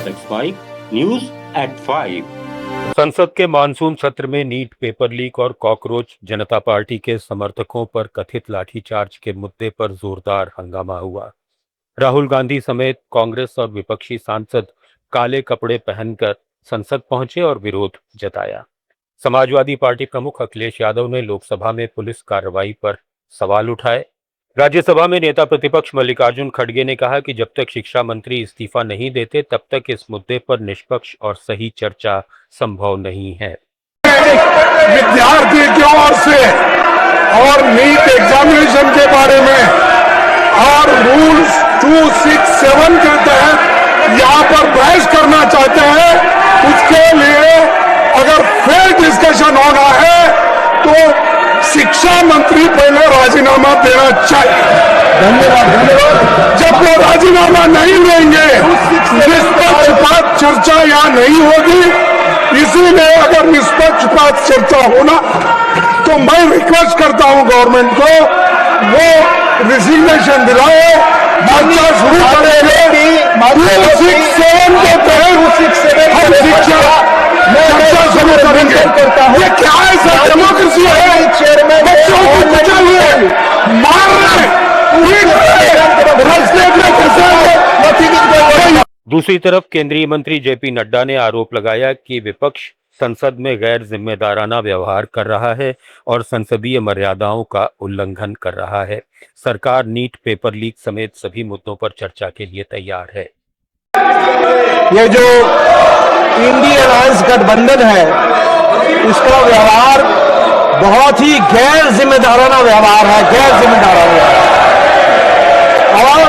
X5 news at 5। संसद के monsoon सत्र में नीट पेपर लीक और कॉकरोच जनता पार्टी के समर्थकों पर कथित लाठीचार्ज के मुद्दे पर जोरदार हंगामा हुआ। राहुल गांधी समेत कांग्रेस और विपक्षी सांसद काले कपड़े पहनकर संसद पहुंचे और विरोध जताया। समाजवादी पार्टी प्रमुख अखिलेश यादव ने लोकसभा में पुलिस कार्रवाई पर सवाल उठाए। राज्यसभा में नेता प्रतिपक्ष मल्लिकार्जुन खड़गे ने कहा कि जब तक शिक्षा मंत्री इस्तीफा नहीं देते तब तक इस मुद्दे पर निष्पक्ष और सही चर्चा संभव नहीं है। विद्यार्थी की ओर से और नीट एग्जामिनेशन के बारे में और रूल्स 267 के तहत यहाँ पर बहस करना चाहते हैं, उसके लिए अगर फेयर डिस्कशन होना है तो शिक्षा मंत्री पहले राजीनामा देना चाहिए। धन्यवाद। जब वो राजीनामा नहीं देंगे निष्पक्षपात चर्चा यहाँ नहीं होगी। इसीलिए अगर निष्पक्षपात चर्चा होना तो मैं रिक्वेस्ट करता हूं गवर्नमेंट को वो रिजिग्नेशन दिलाए, चर्चा शुरू करेंगे। 267 के तहत हम शिक्षा चर्चा शुरू करेंगे। ये क्या है सर? डेमोक्रेसी है। बच्चों को बचा हुए मार रहे दूसरी तरफ केंद्रीय मंत्री जेपी नड्डा ने आरोप लगाया कि विपक्ष संसद में गैर जिम्मेदाराना व्यवहार कर रहा है और संसदीय मर्यादाओं का उल्लंघन कर रहा है। सरकार नीट पेपर लीक समेत सभी मुद्दों पर चर्चा के लिए तैयार है। ये जो इंडिया अलायंस गठबंधन है उसका व्यवहार बहुत ही गैर जिम्मेदाराना व्यवहार है, गैर जिम्मेदाराना और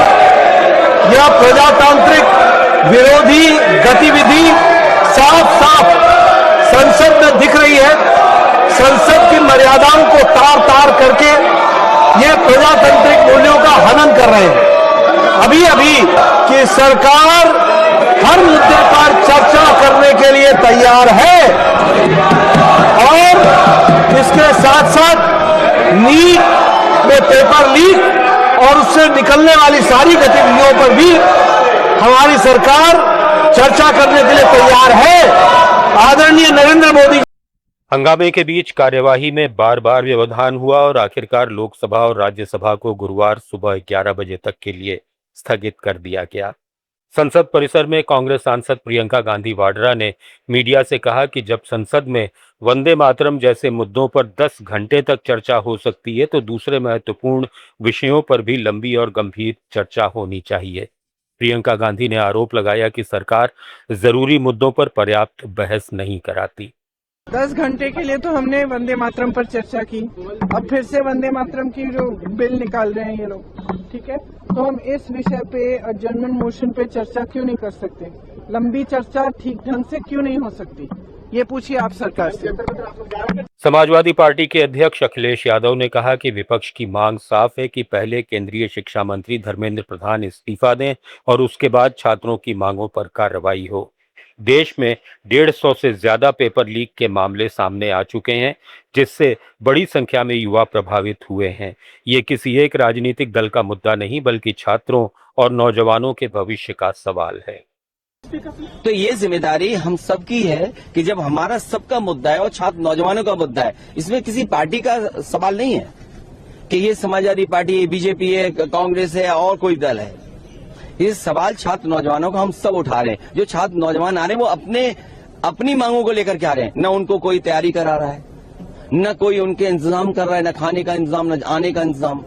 यह प्रजातांत्रिक विरोधी गतिविधि साफ साफ संसद में दिख रही है। संसद की मर्यादाओं को तार तार करके ये प्रजातांत्रिक मूल्यों का हनन कर रहे हैं। अभी अभी कि सरकार हर मुद्दे पर चर्चा करने के लिए तैयार है और इसके साथ साथ नीट में पेपर लीक और उससे निकलने वाली सारी गतिविधियों पर भी हमारी सरकार चर्चा करने के लिए तैयार है। आदरणीय नरेंद्र मोदी। हंगामे के बीच कार्यवाही में बार बार व्यवधान हुआ और आखिरकार लोकसभा और राज्यसभा को गुरुवार सुबह 11 बजे तक के लिए स्थगित कर दिया गया। संसद परिसर में कांग्रेस सांसद प्रियंका गांधी वाड्रा ने मीडिया से कहा कि जब संसद में वंदे मातरम जैसे मुद्दों पर 10 घंटे तक चर्चा हो सकती है तो दूसरे महत्वपूर्ण विषयों पर भी लंबी और गंभीर चर्चा होनी चाहिए। प्रियंका गांधी ने आरोप लगाया कि सरकार जरूरी मुद्दों पर पर्याप्त बहस नहीं कराती। 10 घंटे के लिए तो हमने वंदे मातरम पर चर्चा की, अब फिर से वंदे मातरम की जो बिल निकाल रहे हैं ये लोग, ठीक है, तो हम इस विषय पे अडजर्नमेंट मोशन पे चर्चा क्यों नहीं कर सकते? लंबी चर्चा ठीक ढंग से क्यों नहीं हो सकती? ये पूछिए आप सरकार से। समाजवादी पार्टी के अध्यक्ष अखिलेश यादव ने कहा कि विपक्ष की मांग साफ है कि पहले केंद्रीय शिक्षा मंत्री धर्मेंद्र प्रधान इस्तीफा दें और उसके बाद छात्रों की मांगों पर कार्रवाई हो। देश में 150 से ज्यादा पेपर लीक के मामले सामने आ चुके हैं जिससे बड़ी संख्या में युवा प्रभावित हुए हैं। ये किसी एक राजनीतिक दल का मुद्दा नहीं बल्कि छात्रों और नौजवानों के भविष्य का सवाल है। तो ये जिम्मेदारी हम सबकी है कि जब हमारा सबका मुद्दा है और छात्र नौजवानों का मुद्दा है, इसमें किसी पार्टी का सवाल नहीं है कि ये समाजवादी पार्टी है, बीजेपी है, कांग्रेस है और कोई दल है। ये सवाल छात्र नौजवानों का हम सब उठा रहे हैं। जो छात्र नौजवान आ रहे हैं वो अपनी मांगों को लेकर के आ रहे हैं। न उनको कोई तैयारी करा रहा है, न कोई उनके इंतजाम कर रहा है, न खाने का इंतजाम, न आने का इंतजाम।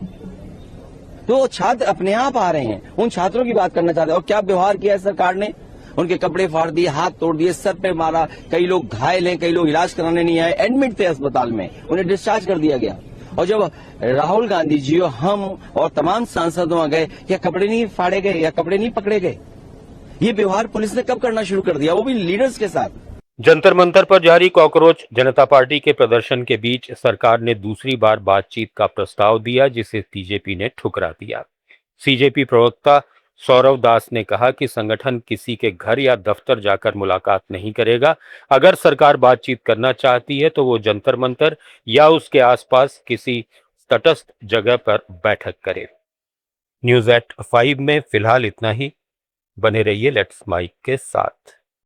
तो छात्र अपने आप आ रहे हैं, उन छात्रों की बात करना चाहते हैं। और क्या व्यवहार किया है सरकार ने? उनके कपड़े फाड़ दिए, हाथ तोड़ दिए, सर पे मारा, कई लोग घायल हैं, कई लोग इलाज कराने नहीं आए, एडमिट थे अस्पताल में, उन्हें डिस्चार्ज कर दिया गया। और जब राहुल गांधी जी और हम और तमाम सांसद वहां गए, क्या कपड़े नहीं फाड़े गए या कपड़े नहीं पकड़े गए? ये व्यवहार पुलिस ने कब करना शुरू कर दिया, वो भी लीडर्स के साथ? जंतर मंतर पर जारी कॉकरोच जनता पार्टी के प्रदर्शन के बीच सरकार ने दूसरी बार बातचीत का प्रस्ताव दिया जिसे बीजेपी ने ठुकरा दिया। सीजेपी प्रवक्ता सौरव दास ने कहा कि संगठन किसी के घर या दफ्तर जाकर मुलाकात नहीं करेगा। अगर सरकार बातचीत करना चाहती है तो वो जंतर मंतर या उसके आसपास किसी तटस्थ जगह पर बैठक करे। न्यूज़ एट 5 में फिलहाल इतना ही। बने रहिए लेट्स माइक के साथ।